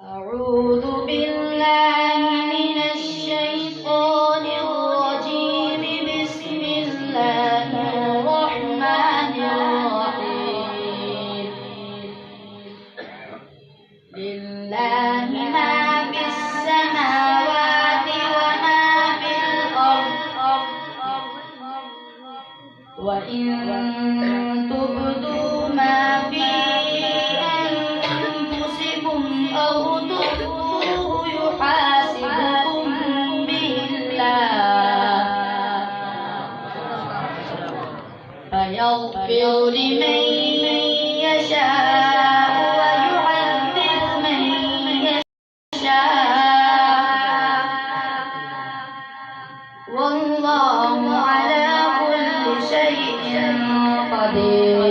أعوذ بالله من الشيطان الرجيم بسم الله الرحمن الرحيم لله ما في السماوات وما في الأرض وإن تبدوا ما في أو تخفوه يحاسبكم به الله فيغفر لمن يشاء ويعذب من يشاء والله على كل شيء قدير.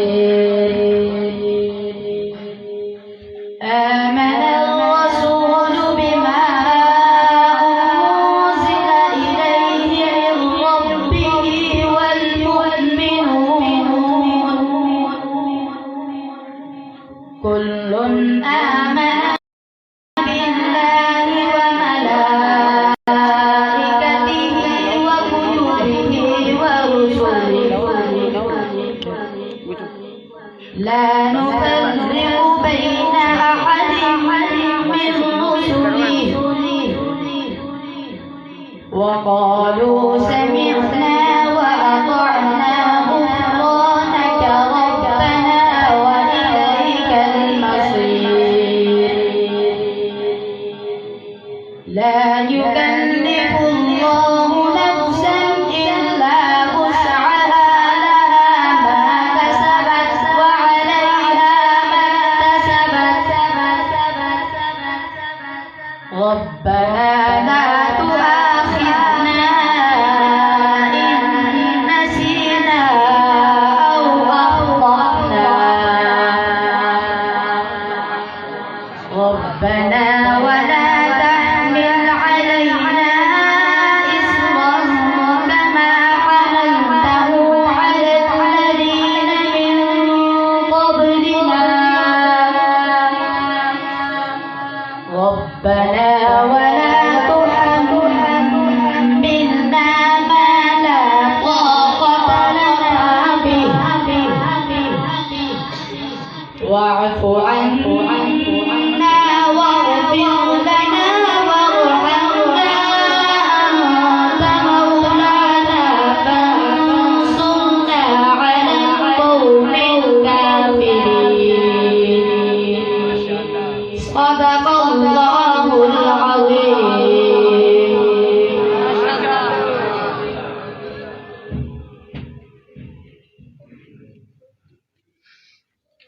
آمن الرسول بما أنزل إليه من ربه والمؤمنون كل آمن بالله وملائكته وكتبه ورسله لا نفرق بين أحد من رسله وقالوا سمعنا وأطعنا غفرانك ربنا وإليك المصير. لا يكلف الله نفسا إلا وسعها لها ما كسبت وعليها ما اكتسبت ربنا لا تؤاخذنا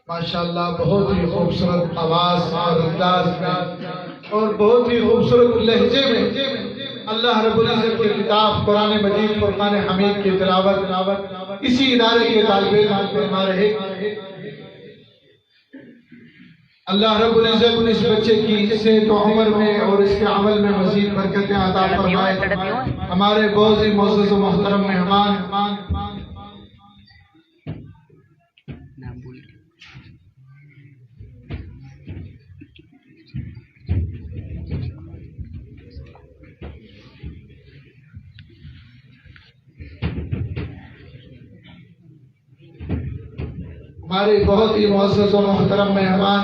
ماشاءاللہ بہت ہی خوبصورت آواز اور انداز میں اور بہت ہی خوبصورت لہجے میں اللہ رب العزت کی کتاب قرآن مجید فرقان حمید کی تلاوت اسی ادارے کے طالب علم فرما رہے۔ اللہ رب العزت اس بچے کی صحت و عمر میں اور اس کے عمل میں مزید برکتیں عطا فرمائے۔ ہمارے بہت ہی معزز و محترم مہمان ہمارے بہت ہی معزز و محترم مہمان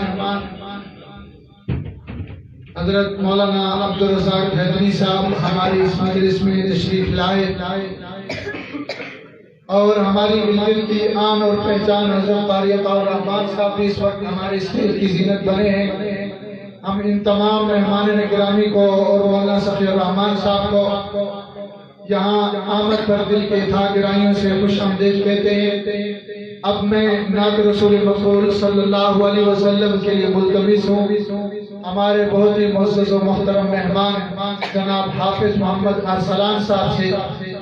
حضرت مولانا عبدالرزاق حیدری صاحب ہماری اس مجلس میں تشریف لائے اور ہماری ملت کی آن اور پہچان حضرت قاری عطاء الرحمن صاحب بھی اس وقت ہمارے اسٹیج کی زینت بنے ہیں۔ ہم ان تمام مہمان گرامی کو اور مولانا صفی الرحمن صاحب کو یہاں آمد پر دل کے تھا گرائیوں سے خوش آمدید کہتے ہیں۔ اب میں نعت رسول مقبول صلی اللہ علیہ وسلم کے لیے ملتمس ہوں ہمارے بہت ہی معزز و محترم مہمان جناب حافظ محمد ارسلان صاحب سے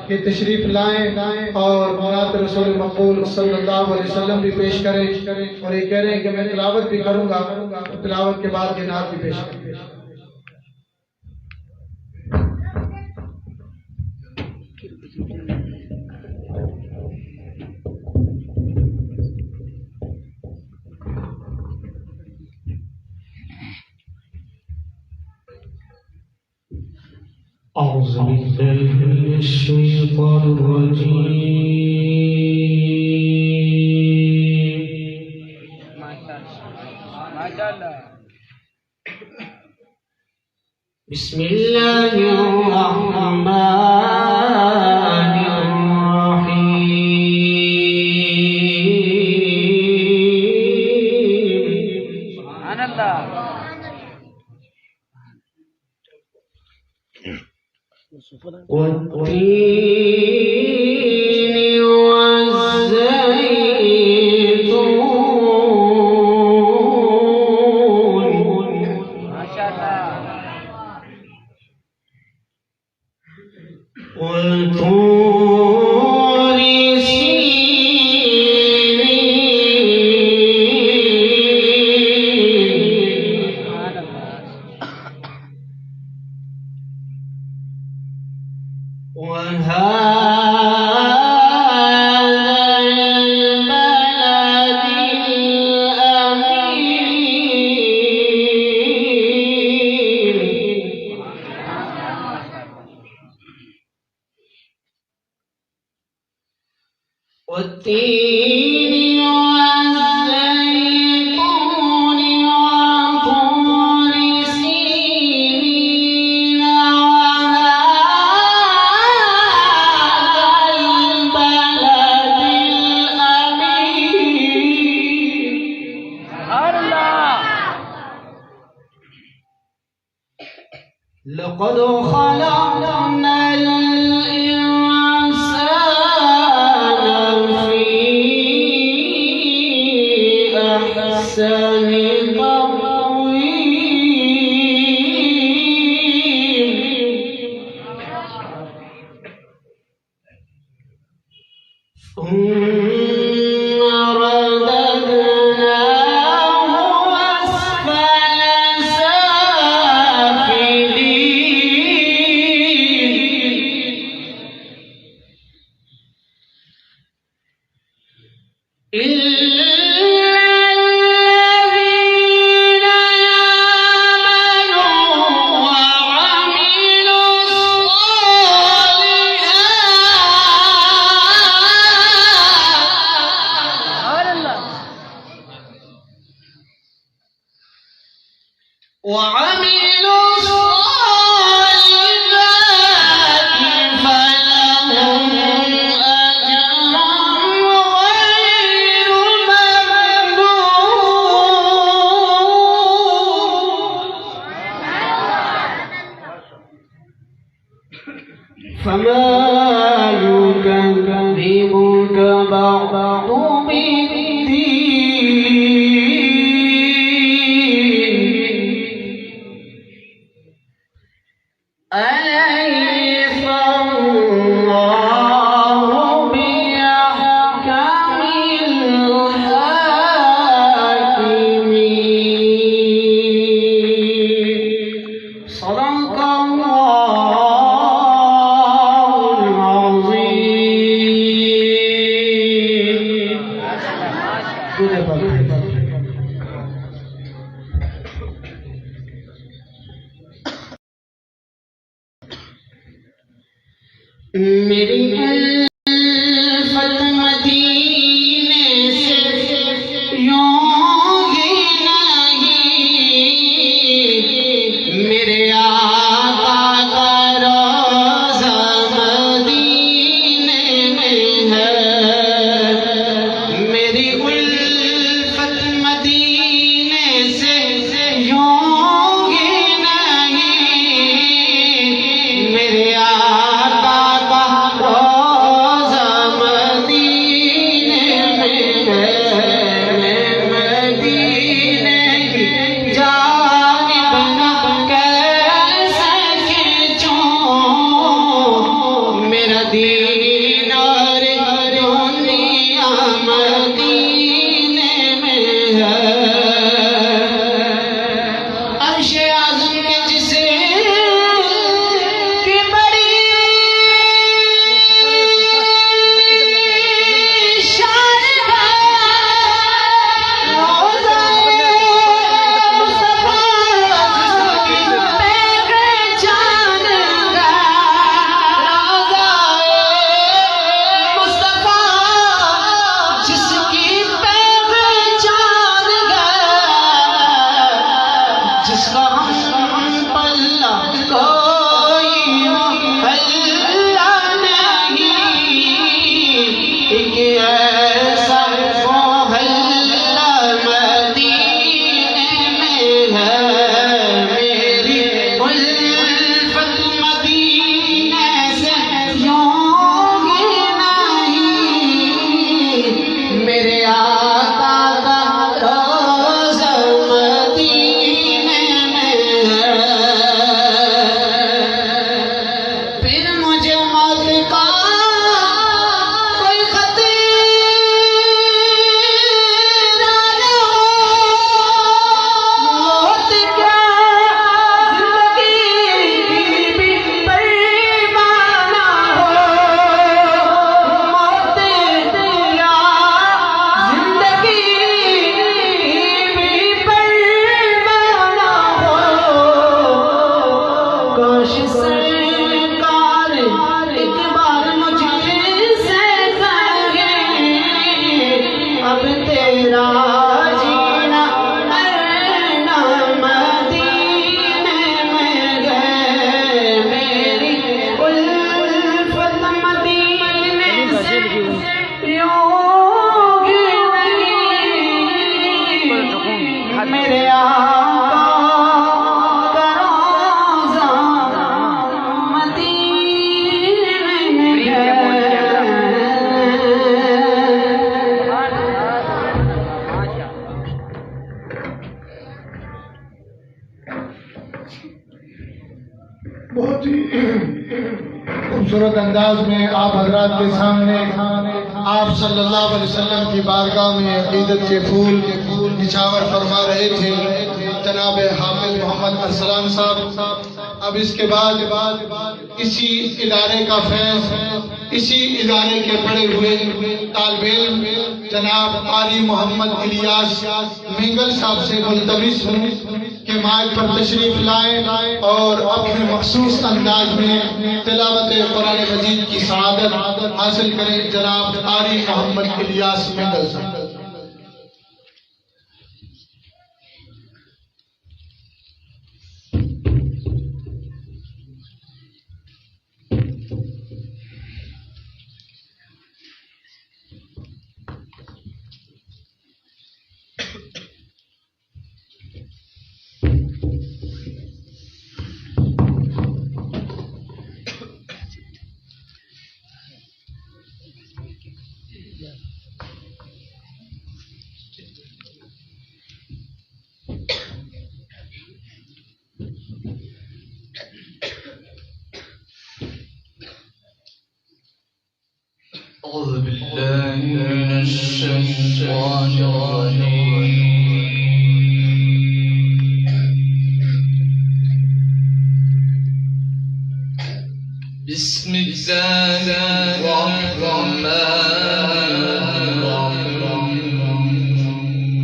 کہ تشریف لائیں اور نعت رسول مقبول صلی اللہ علیہ وسلم بھی پیش کریں، اور یہ کہہ رہے ہیں کہ میں تلاوت بھی کروں گا، تلاوت کے بعد یہ نعت بھی پیش کریں۔ أعوذ بالله من الشيطان الرجيم بسم الله الرحمن الرحيم سبحان الله والتين والزيتون ما شاء الله والطور سينين سبحان الله وهذا البلد الأمين والتين والزيتون وطور سينين لقد خلقنا الإنسان في أحسن تقويم ثم رددناه أسفل سافلين إلا الذين آمنوا وعملوا الصالحات فلهم أجر غير میری الفت مدینے سے یوں ہی نہیں، میرے آقا کا روضہ مدینے میں ہے۔ میری الفت مدینے سے یوں ہی نہیں، میرے آقا روضہ مدینے میں ہے۔ میں مدینے کی جانب نہ کیسے کھینچوں، میرا دین اور دنیا مدینے میں ہے۔ عرش اعظم کے جسے کی بڑی شان ہے، روضہ مصطفیٰ کی پہچان ہے، روضہ مصطفیٰ جس کی پہچان ہے، جس کا ہم پلہ کوئی محلہ نہیں، ایک ایسا محلہ مدینے میں ہے۔ میری الفت مدینے سے یوں ہی نہیں، میرے آقا کا روضہ مدینے میں ہے۔ پھر مجھے موت کا کوئی خطرہ نہ ہو، موت کیا زندگی بھی پریمانہ ہو، موت کیا زندگی بھی پریمانہ ہو۔ کاش سرکار ایک بار مجھ سے کہیں، اب تیرا جینا مرنا مدینے میں ہے۔ میری الفت مدینے سے یوں ہی نہیں، میرے آقا کا روضہ مدینے میں ہے۔ بہت ہی خوبصورت انداز میں آپ حضرات کے سامنے آپ صلی اللہ علیہ وسلم کی بارگاہ میں عقیدت کے پھول نچھاور فرما رہے تھے جناب حافظ محمد ارسلان صاحب۔ اب اس کے بعد اسی ادارے کا فیض، اسی ادارے کے پڑھے ہوئے طالب علم جناب قاری محمد الیاس مینگل صاحب سے ملتمس ہوں کہ مائک پر تشریف لائیں اور اپنے مخصوص انداز میں تلاوت قرآن مجید کی سعادت حاصل کریں۔ جناب قاری محمد الیاس مینگل صاحب۔ أعوذ بالله من الشيطان الرجيم. بسم الله الرحمن الرحيم.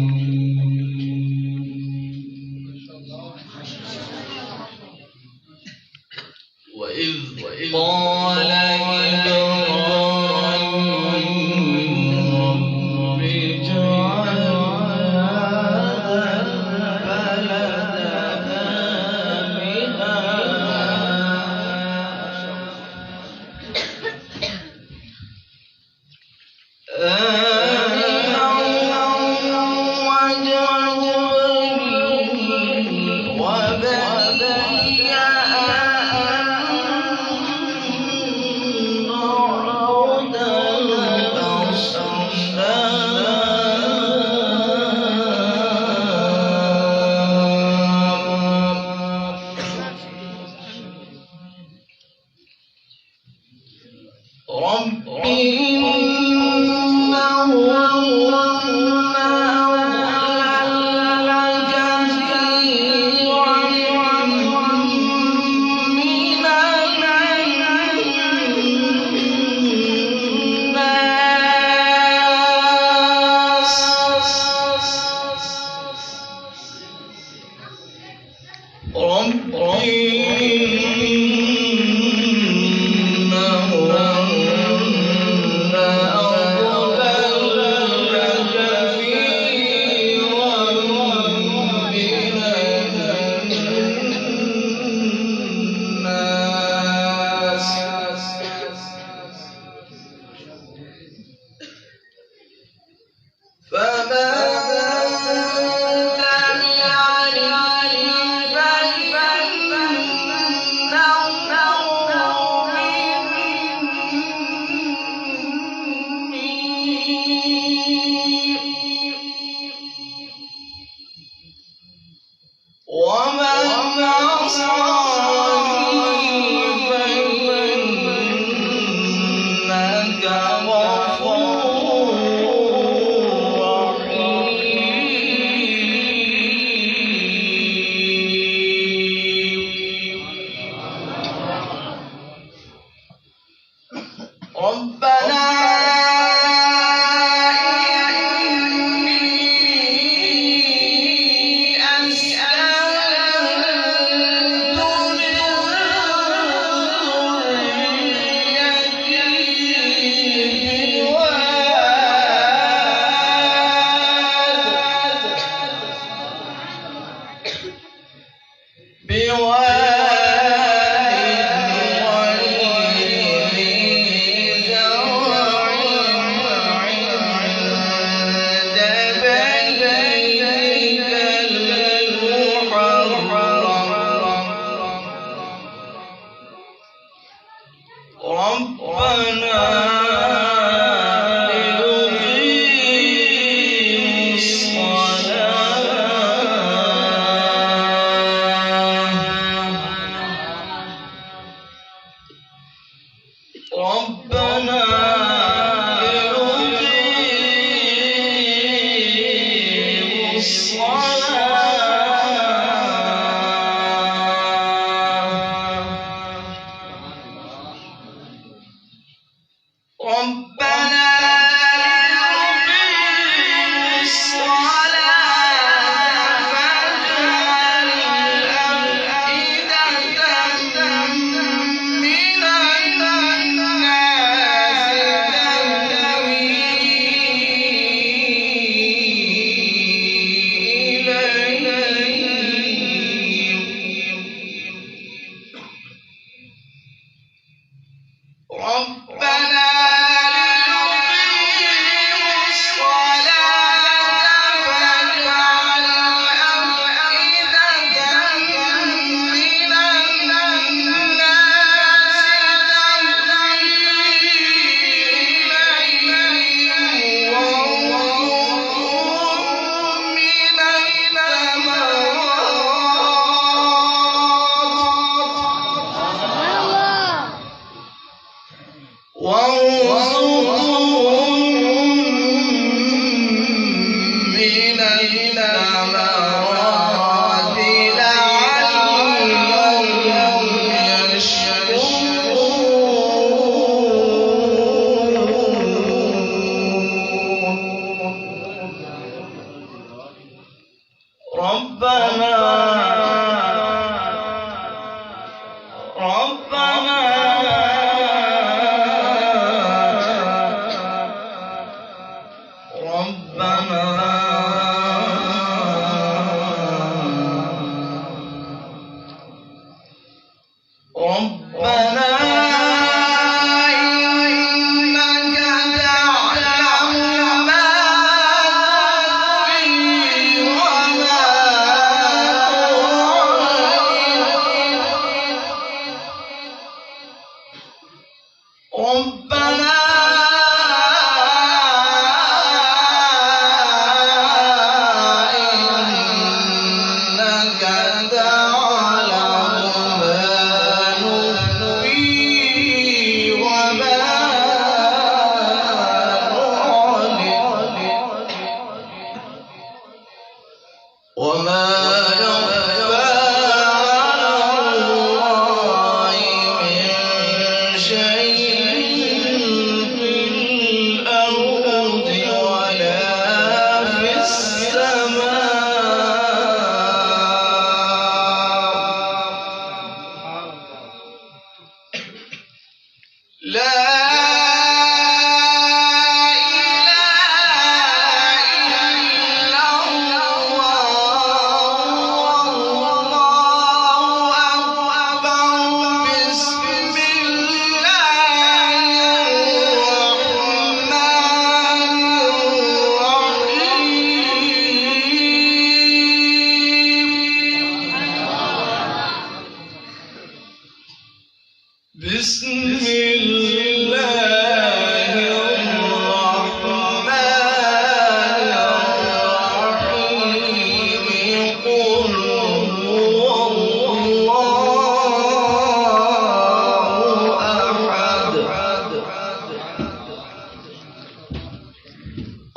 ربنا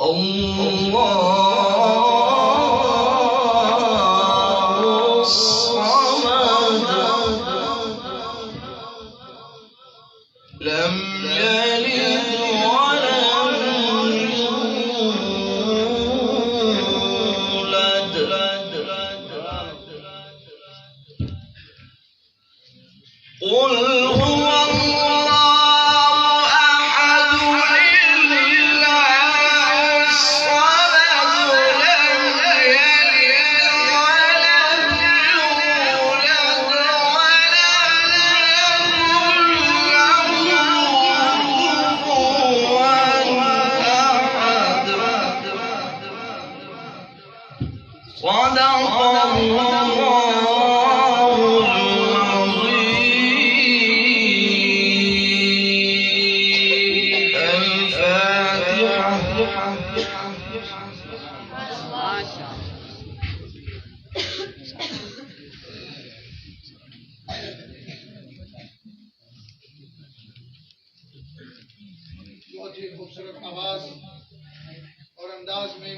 الله الصمد لم يلد ولم يولد قل هو الله أحد الله الصمد لم يلد ولم يولد ولم يكن له كفوا أحد صدق الله بہت ہی خوبصورت آواز اور انداز میں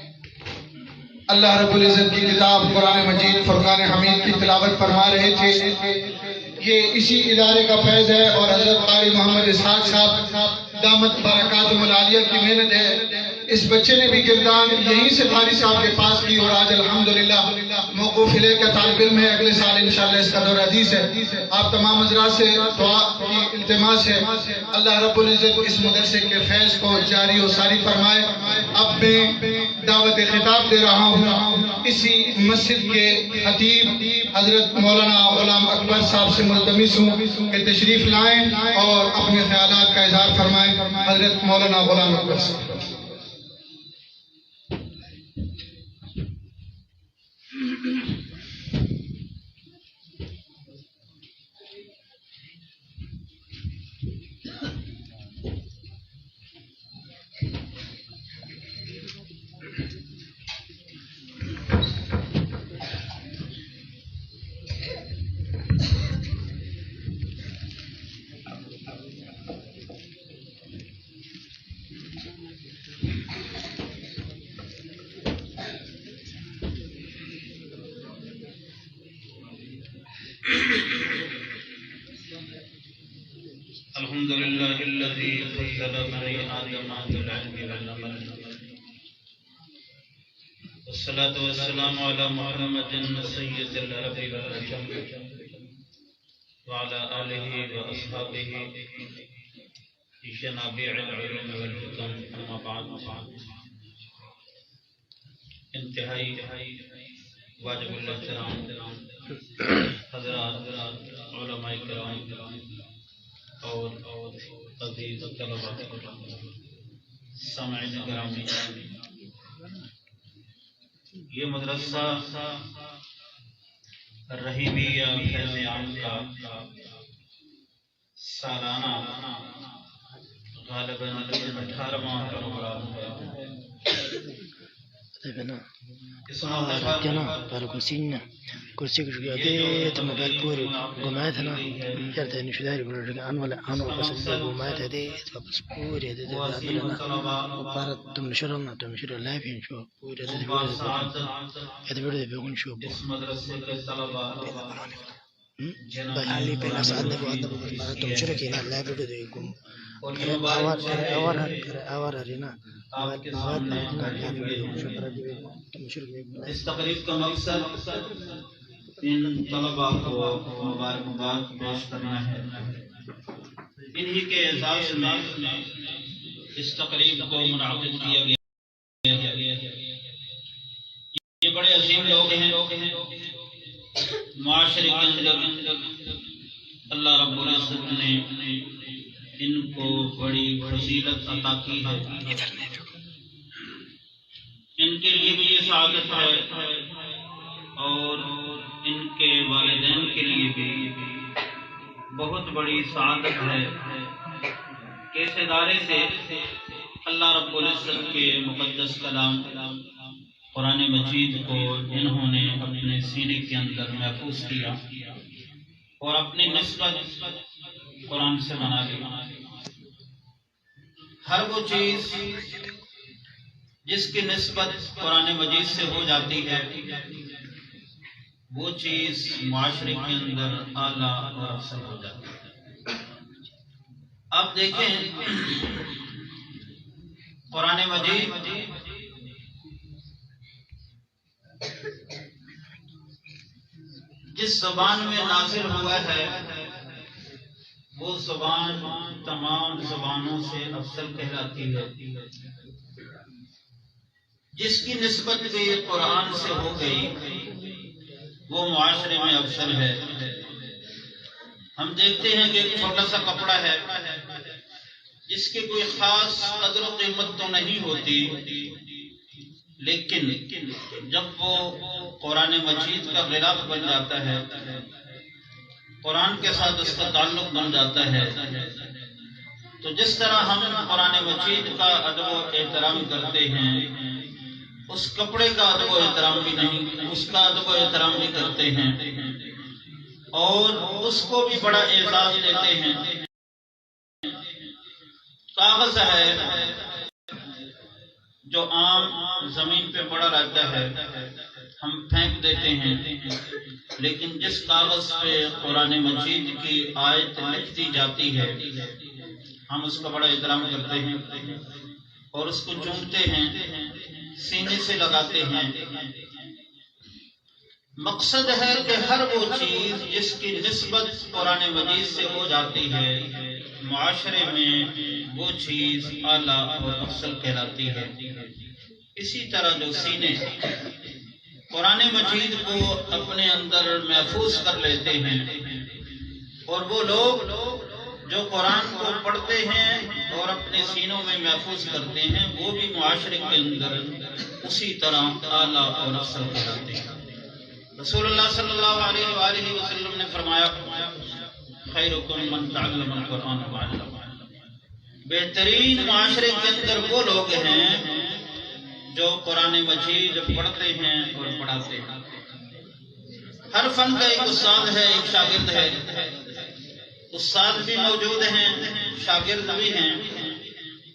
اللہ رب العزت کی کتاب قرآن مجید فرقان حمید کی تلاوت فرما رہے تھے. یہ اسی ادارے کا فیض ہے اور حضرت قاری محمد اسحاق صاحب دامت برکاتہم العالیہ کی محنت ہے. اس بچے نے بھی گردان یہیں سے قاری صاحب کے پاس کی اور آج الحمدللہ موقوف علیہ کا طالب علم ہے. اگلے سال انشاءاللہ اس کا دور حدیث ہے. آپ تمام حضرات سے دعا کی التماس ہے اللہ رب العزت اس مدرسے کے فیض کو جاری و ساری فرمائے. اب میں دعوت خطاب دے رہا ہوں اسی مسجد کے خطیب حضرت مولانا غلام اکبر صاحب سے ملتمس ہوں کہ تشریف لائیں اور اپنے خیالات کا اظہار فرمائیں. حضرت مولانا غلام اکبر صاحب. الحمد لله الذي فضل بني آدم بالعلم والعمل والصلاة والسلام على محمد سيد العرب والعجم وعلى آله وأصحابه في شنابيع العلوم والحكم. أما بعد انتہائی واجب الاحترام حضرات علماء کرام اور عزیز طلباء سامعین گرامی، یہ مدرسہ رحیمیہ فیض عام کا سالانہ غالباً 18واں پروگرام ہے. اس kursi kushugade tama balpuri gomaya thana yarta nishudari bulaga anwal qasad gomaya de tabas puri de bilana para tum nishurna tum nishur live in show puri de video begun show اس مدرسے کے طلباء bahali pela saadna ko adna para tum shirki na live video de gum awar arena اس تقریب کا مقصد ان طلباء کو مبارکباد پیش کرنا ہے. انہی کے اعزاز میں اس تقریب کو منعقد کیا گیا. یہ بڑے عظیم لوگ ہیں. معاشرے کے اندر اللہ رب العزت نے ان کو بڑی فضیلت عطا کی ہے. ان کے لیے بھی یہ سعادت ہے اور ان کے والدین کے لیے بھی بہت بڑی سعادت ہے کہ اس ادارے سے اللہ رب العزت کے مقدس کلام قرآن مجید کو انہوں نے اپنے سینے کے اندر محفوظ کیا اور اپنی نسبت قرآن سے بنا لی. ہر وہ چیز جس کی نسبت قرآن مجید سے ہو جاتی ہے وہ چیز معاشرے کے اندر اعلیٰ اور افضل ہو جاتی ہے۔ آپ دیکھیں قرآن مجید جس زبان میں نازل ہوا ہے وہ زبان تمام زبانوں سے افضل کہلاتی ہے۔ جس کی نسبت بھی قرآن سے ہو گئی وہ معاشرے میں افضل ہے۔ ہم دیکھتے ہیں کہ ایک چھوٹا سا کپڑا ہے جس کی کوئی خاص قدر و قیمت تو نہیں ہوتی، لیکن جب وہ قرآن مجید کا غلاف بن جاتا ہے، قرآن کے ساتھ اس کا تعلق بن جاتا ہے، تو جس طرح ہم قرآن مجید کا ادب و احترام کرتے ہیں اس کپڑے کا ادب و احترام بھی نہیں، اس کا ادب و احترام بھی کرتے ہیں اور اس کو بھی بڑا اعزاز دیتے ہیں۔ کاغذ ہے جو عام زمین پہ پڑا رہتا ہے ہم پھینک دیتے ہیں، لیکن جس کاغذ پہ قرآن مجید کی آیت لکھ دی جاتی ہے ہم اس کا بڑا احترام کرتے ہیں اور اس کو چومتے ہیں، سینے سے لگاتے ہیں۔ مقصد ہے کہ ہر وہ چیز جس کی نسبت قرآن مجید سے ہو جاتی ہے معاشرے میں وہ چیز اعلیٰ اور افضل کہلاتی ہے۔ اسی طرح جو سینے قرآن مجید کو اپنے اندر محفوظ کر لیتے ہیں اور وہ لوگ جو قرآن کو پڑھتے ہیں اور اپنے سینوں میں محفوظ کرتے ہیں وہ بھی معاشرے کے اندر اسی طرح اعلیٰ اور افضل کہلاتے ہیں۔ رسول اللہ صلی اللہ علیہ وآلہ وسلم نے فرمایا خیرکم من تعلم القرآن وعلمہ، بہترین معاشرے کے اندر وہ لوگ ہیں جو قرآن مجید پڑھتے ہیں اور پڑھاتے ہیں۔ ہر فن کا ایک استاد ہے، ایک شاگرد ہے، استاد بھی موجود ہیں، شاگرد بھی ہیں،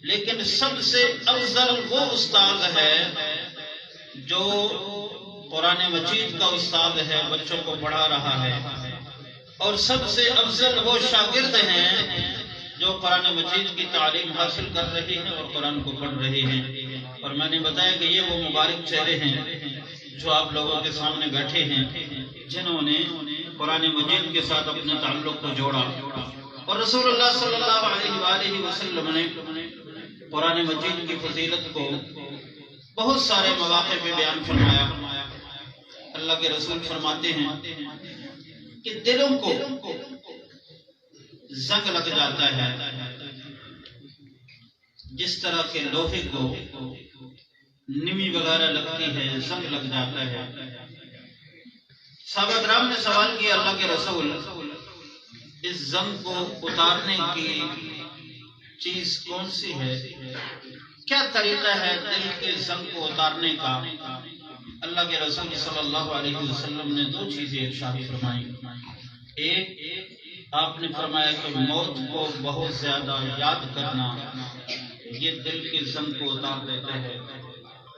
لیکن سب سے افضل وہ استاد ہے جو قرآن مجید کا استاد ہے، بچوں کو پڑھا رہا ہے، اور سب سے افضل وہ شاگرد ہیں جو قرآن مجید کی تعلیم حاصل کر رہے ہیں اور قرآن کو پڑھ رہے ہیں۔ اور میں نے بتایا کہ یہ وہ مبارک چہرے ہیں جو آپ لوگوں کے سامنے بیٹھے ہیں جنہوں نے قرآن مجید کے ساتھ اپنے تعلق کو جوڑا، اور رسول اللہ صلی اللہ علیہ وآلہ وسلم نے قرآن مجید کی فضیلت کو بہت سارے مواقع پہ بیان فرمایا۔ اللہ کے رسول فرماتے ہیں کہ دلوں کو زنگ لگ جاتا ہے جس طرح کے لوہے کو نمی وغیرہ لگتی ہے، زنگ لگ جاتا ہے۔ صحابہ کرام نے سوال کیا اللہ کے رسول اس زنگ کو اتارنے کی چیز کون سی ہے، کیا طریقہ ہے دل کے زنگ کو اتارنے کا؟ اللہ کے رسول صلی اللہ علیہ وسلم نے دو چیزیں ارشاد فرمائی۔ ایک آپ نے فرمایا کہ موت کو بہت زیادہ یاد کرنا یہ دل کے زنگ کو اتار دیتا ہے،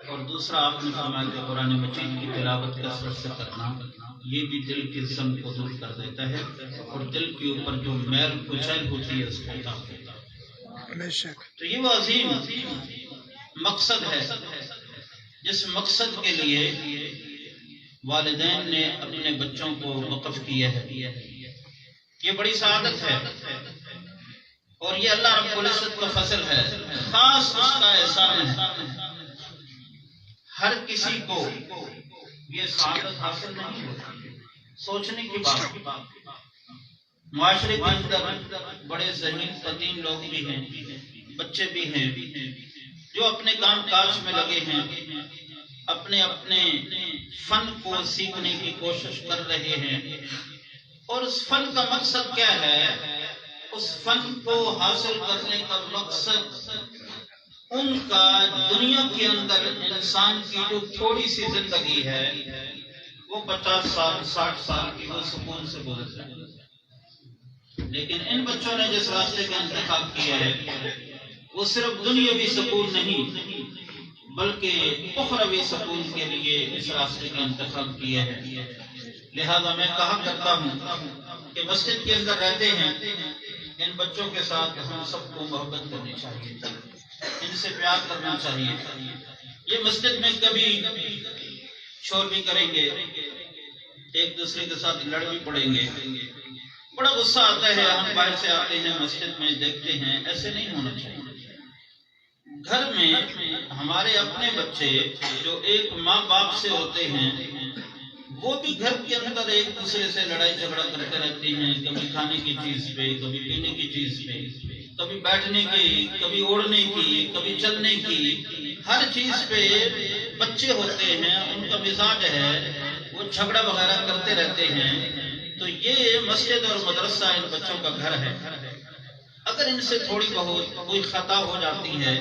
اور دوسرا آپ نے فرمایا کہ قرآن مجید کی تلاوت کثرت سے کرنا یہ بھی دل کے زنگ کو دور کر دیتا ہے اور دل کے اوپر جو میل کچیل ہوتی ہے اس کو اتار دیتا ہے۔ تو یہ وہ عظیم مقصد ہے جس مقصد کے لیے والدین نے اپنے بچوں کو وقف کیا ہے۔ یہ بڑی سعادت ہے اور یہ اللہ رب العزت کا فضل ہے، خاص اس کا احسان ہے۔ ہر کسی کو یہ سعادت حاصل نہیں ہوتی۔ سوچنے کی بات، معاشرے کے اندر بڑے ذہین قدیم لوگ بھی ہیں، بچے بھی ہیں جو اپنے کام کاج میں لگے ہیں، اپنے اپنے فن کو سیکھنے کی کوشش کر رہے ہیں، اور اس فن کا مقصد کیا ہے؟ اس فن کو حاصل کرنے کا مقصد ان کا دنیا کے اندر انسان کی جو تھوڑی سی زندگی ہے وہ 50 سال 60 سال کی وہ سکون سے گزر جائے۔ لیکن ان بچوں نے جس راستے کا انتخاب کیا ہے وہ صرف دنیاوی سکون نہیں بلکہ اخروی سکون کے لیے اس راستے کا انتخاب کیا ہے۔ لہذا میں کہا کرتا ہوں کہ مسجد کے اندر رہتے ہیں، ان بچوں کے ساتھ ہم سب کو محبت کرنی چاہیے، ان سے پیار کرنا چاہیے۔ یہ مسجد میں کبھی شور بھی کریں گے، ایک دوسرے کے ساتھ لڑ بھی پڑیں گے، بڑا غصہ آتا ہے، ہم باہر سے آتے ہیں مسجد میں دیکھتے ہیں، ایسے نہیں ہونا چاہیے۔ گھر میں ہمارے اپنے بچے جو ایک ماں باپ سے ہوتے ہیں، وہ بھی گھر کے اندر ایک دوسرے سے لڑائی جھگڑا کرتے رہتے ہیں، کبھی کھانے کی چیز پہ، کبھی پینے کی چیز پہ، کبھی بیٹھنے کی، کبھی اوڑھنے کی، کبھی چلنے کی، ہر چیز پہ بچے ہوتے ہیں، ان کا مزاج ہے وہ جھگڑا وغیرہ کرتے رہتے ہیں۔ تو یہ مسجد اور مدرسہ ان بچوں کا گھر ہے۔ اگر ان سے تھوڑی بہت کوئی خطا ہو جاتی ہے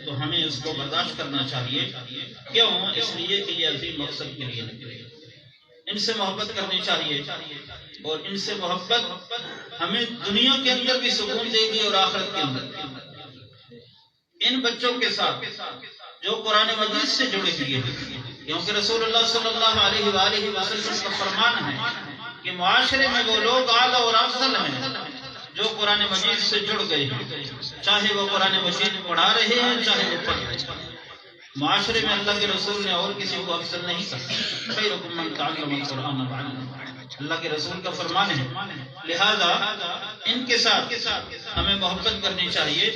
تو ہمیں اس کو برداشت کرنا چاہیے۔ کیوں؟ اس لیے کہ یہ عظیم مقصد کے لیے نکلے۔ ان سے محبت کرنی چاہیے، اور ان سے محبت ہمیں دنیا کے اندر بھی سکون دے گی اور آخرت کے اندر۔ ان بچوں کے ساتھ جو قرآن مجید سے جڑے ہوئے ہیں، کیونکہ رسول اللہ صلی اللہ علیہ وآلہ وسلم کا فرمان ہے کہ معاشرے میں وہ لوگ اعلیٰ اور افضل ہیں جو قرآن مجید سے جڑ گئے ہیں، چاہے وہ قرآن مجید پڑھا رہے ہیں چاہے وہ پڑھ رہے ہیں۔ معاشرے میں اللہ کے رسول نے اور کسی کو افضل نہیں کہا، خیرکم من تعلم القرآن وعلمہ، اللہ کے رسول کا فرمان ہے۔ لہذا ان کے ساتھ ہمیں محبت کرنی چاہیے،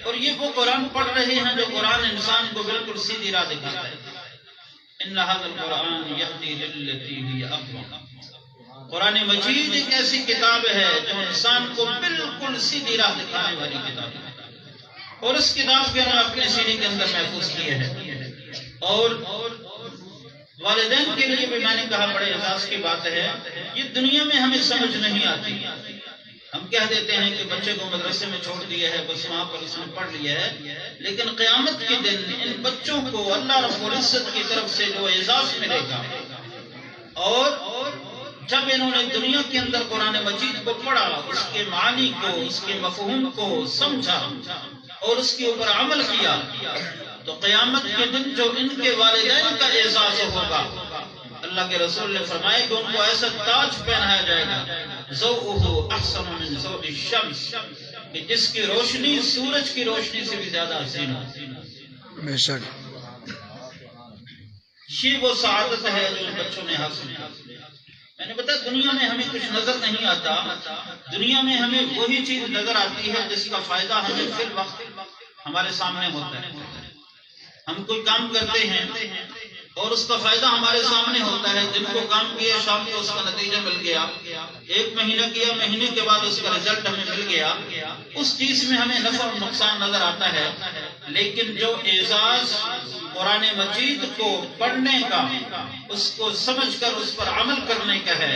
اور یہ وہ قرآن پڑھ رہے ہیں جو قرآن انسان کو بالکل سیدھی راہ دکھاتا ہے۔ ان ھذا القرآن یہدی للتی ہی اقوم، قرآن مجید ایک ایسی کتاب ہے جو انسان کو بالکل سیدھی راہ دکھانے والی کتاب ہے، اور اس کتاب کے ہم اپنے سینے کے اندر محفوظ کیے ہیں۔ اور والدین کے لیے بھی میں نے کہا بڑے احساس کی بات ہے، یہ دنیا میں ہمیں سمجھ نہیں آتی۔ ہم کہہ دیتے ہیں کہ بچے کو مدرسے میں چھوڑ دیا ہے، بس وہاں پر اس نے پڑھ لیا ہے، لیکن قیامت کے دن ان بچوں کو اللہ رب العزت کی طرف سے جو اعزاز ملے گا، اور جب انہوں نے دنیا کے اندر قرآن مجید کو پڑھا، اس کے معنی کو، اس کے مفہوم کو سمجھا اور اس کے اوپر عمل کیا، تو قیامت کے دن جو ان کے والدین کا اعزاز ہوگا، اللہ کے رسول نے فرمایا کہ ان کو ایسا تاج پہنایا جائے گا، ضوءہ احسن من ضوء الشمس، کہ جس کی روشنی سورج کی روشنی سے بھی زیادہ حسین ہو۔ بے شک یہ وہ سعادت ہے جو بچوں نے حاصل کی۔ میں نے بتایا دنیا میں ہمیں کچھ نظر نہیں آتا، دنیا میں ہمیں وہی چیز نظر آتی ہے جس کا فائدہ ہمیں فی الوقت ہمارے سامنے ہوتا ہے۔ ہم کوئی کام کرتے ہیں اور اس کا فائدہ ہمارے سامنے ہوتا ہے، دن کو کام کیا، شام کو اس کا نتیجہ مل گیا، ایک مہینہ کیا، مہینے کے بعد اس کا رزلٹ ہمیں مل گیا، اس چیز میں ہمیں نفع اور نقصان نظر آتا ہے۔ لیکن جو اعزاز قرآن مجید کو پڑھنے کا، اس کو سمجھ کر اس پر عمل کرنے کا ہے،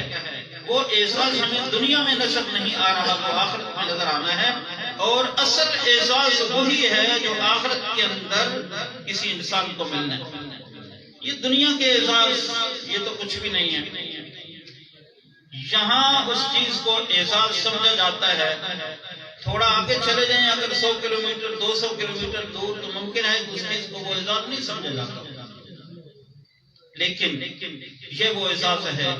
وہ اعزاز ہمیں دنیا میں نظر نہیں آ رہا، وہ آخرت میں نظر آنا ہے۔ اور اصل اعزاز وہی ہے جو آخرت کے اندر کسی انسان کو ملنا ہے۔ یہ دنیا کے اعزاز یہ تو کچھ بھی نہیں ہے۔ یہاں اس چیز کو اعزاز سمجھا جاتا ہے، تھوڑا آگے چلے جائیں اگر 100 کلومیٹر 200 کلومیٹر دور، تو ممکن ہے کہ اس چیز کو وہ اعزاز نہیں سمجھا جاتا، لیکن یہ وہ اعزاز ہے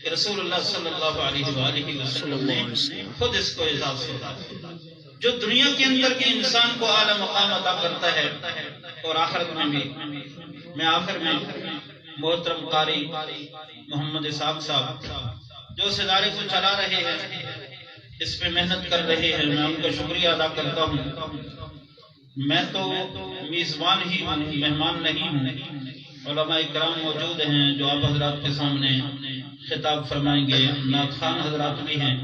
کہ رسول اللہ صلی اللہ علیہ وآلہ وسلم نے خود اس کو اعزاز کیا، جو دنیا کے اندر بھی انسان کو اعلیٰ مقام عطا کرتا ہے اور آخرت میں بھی۔ میں آخر میں محترم قاری محمد اسحاق صاحب جو اس ادارے کو چلا رہے ہیں، اس پہ محنت کر رہے ہیں، میں ان کا شکریہ ادا کرتا ہوں۔ میں تو میزبان ہی ہوں، مہمان نہیں ہوں۔ علماء کرام موجود ہیں جو آپ حضرات کے سامنے خطاب فرمائیں گے، نعت خوان حضرات بھی ہیں۔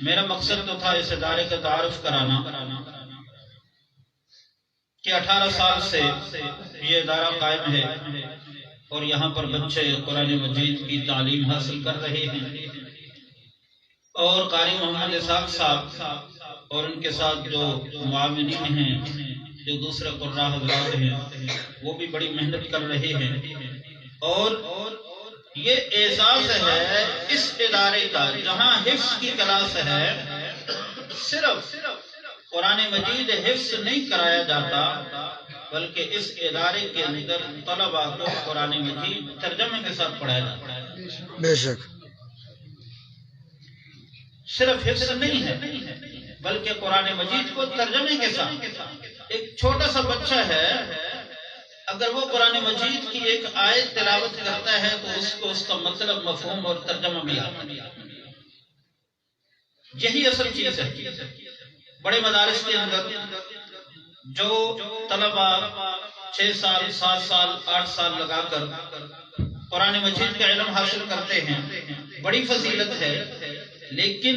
میرا مقصد تو تھا اس ادارے کا تعارف کرانا کہ 18 سال سے یہ ادارہ قائم ہے اور یہاں پر بچے قرآن مجید کی تعلیم حاصل کر رہے ہیں، اور قاری محمد اسحاق صاحب اور ان کے ساتھ جو معاونین ہیں، جو دوسرے قراء حضرات ہیں، وہ بھی بڑی محنت کر رہے ہیں۔ اور یہ اعزاز ہے اس ادارے کا جہاں حفظ کی کلاس ہے، صرف قرآن مجید حفظ نہیں کرایا جاتا بلکہ اس ادارے کے اندر طلباء کو قرآن مجید ترجمے کے ساتھ پڑھایا جاتا ہے. بے شک صرف حفظ نہیں ہے بلکہ قرآن مجید کو ترجمے کے ساتھ. ایک چھوٹا سا بچہ ہے، اگر وہ قرآن مجید کی ایک آیت تلاوت کرتا ہے تو اس کو اس کا مطلب، مفہوم اور ترجمہ بھی آتا ہے. یہی اصل چیز ہے. بڑے مدارس کے اندر جو طلباء 6 سال 7 سال 8 سال لگا کر قرآن مجید کا علم حاصل کرتے ہیں، بڑی فضیلت ہے. لیکن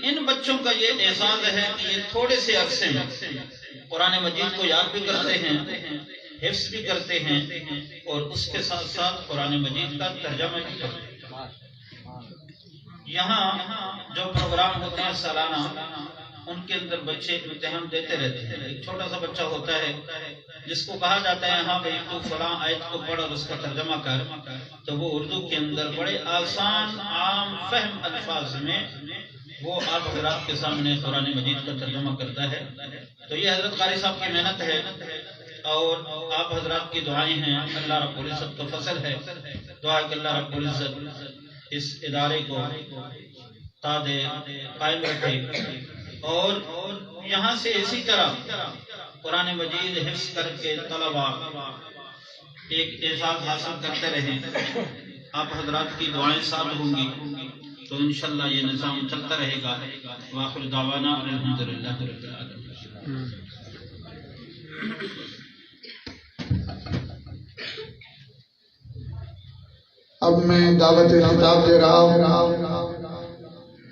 ان بچوں کا یہ اعزاز ہے کہ یہ تھوڑے سے عرصے میں قرآن مجید کو یاد بھی کرتے ہیں، حفظ بھی کرتے ہیں، اور اس کے ساتھ ساتھ قرآن مجید کا ترجمہ بھی کرتے ہیں. یہاں جو پروگرام ہوتے ہیں سالانہ، ان کے اندر بچے امتحان دیتے رہتے ہیں. ایک چھوٹا سا بچہ ہوتا ہے جس کو کہا جاتا ہے ہاں بھائی تو فلاں آیت کو پڑھ اور اس کا ترجمہ کر، تو وہ اردو کے اندر بڑے آسان عام فہم الفاظ میں وہ آپ حضرات کے سامنے قرآن مجید کا ترجمہ کرتا ہے. تو یہ حضرت قاری صاحب کی محنت ہے اور آپ حضرات کی دعائیں ہیں. اللہ رب العزت کا فضل ہے. دعا کہ اللہ رب العزت اس ادارے کو تاد قائم رکھے اور یہاں سے اسی طرح قرآن مجید حفظ کر کے طلباء ایک اعزاز حاصل کرتے رہیں. آپ حضرات کی دعائیں ساتھ ہوں گی تو انشاءاللہ یہ نظام چلتا رہے گا. وآخر دعوانا الحمدللہ رب العالمین. اب میں دعوت خطاب دے رہا ہوں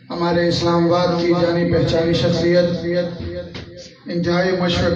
ہمارے اسلام آباد کی جانی پہچانی شخصیت، انتہائی مشرق